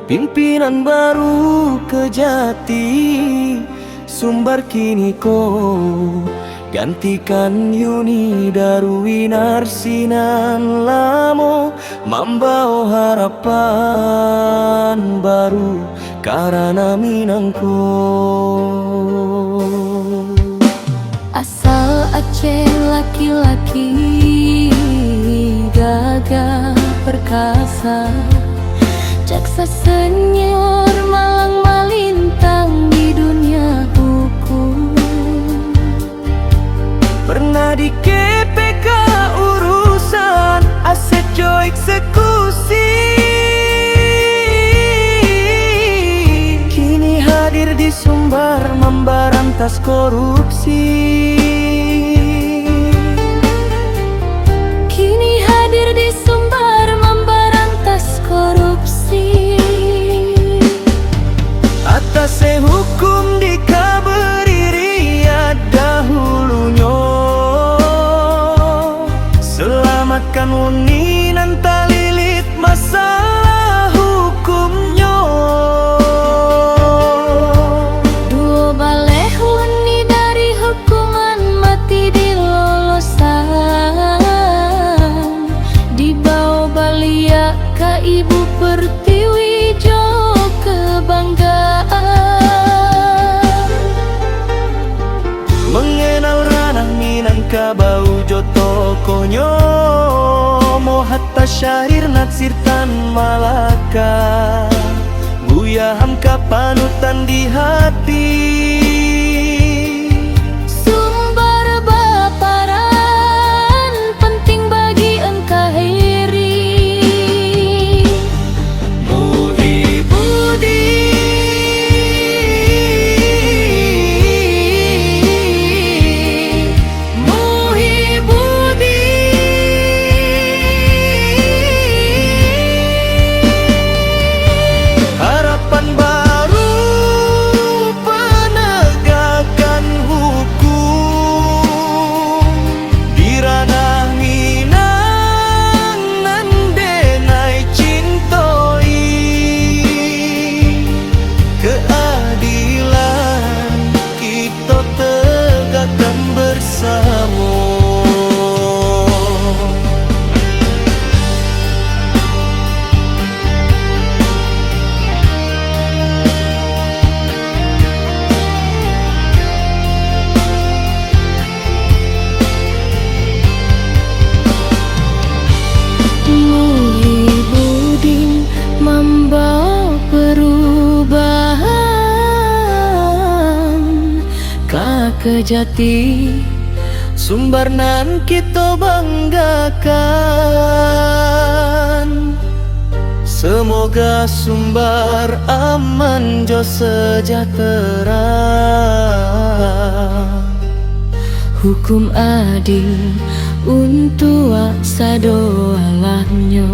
pimpinan baru Kejati Sumbar kini ko gantikan Yuni Darwinar Sinan Lamo membawa harapan baru karena Minangko. Asal Aceh laki-laki gagah perkasa, jaksa senior malang malintang di dunia hukum. Pernah di KPK urusan aset jo eksekusi, kini hadir di Sumbar memberantas korupsi. Kini hadir di Sumbar memberantas korupsi. Atas hukum dikaberi dahulunya, selamatkan uninan talilit masalah hukumnya. Duo baleh uni dari hukuman mati dilolosan, dibawa balia ke Ibu Pertiwi jo kebanggaan. Mengenal ranah Minangkabau jo tokonya, mo hatta syair natsir tan Malaka, Buya Hamka panutan di hati. Sumbar baparan penting bagi engkahiri. Harapan baru penegakan hukum di ranah Minang nandenai cintoi keadilan kita tegakkan bersama. Muhyiddin membawa perubahan ke Kejati, Sumbar nan kita banggakan. Semoga Sumbar aman jo sejahtera, hukum adil untuk sadoalahnya.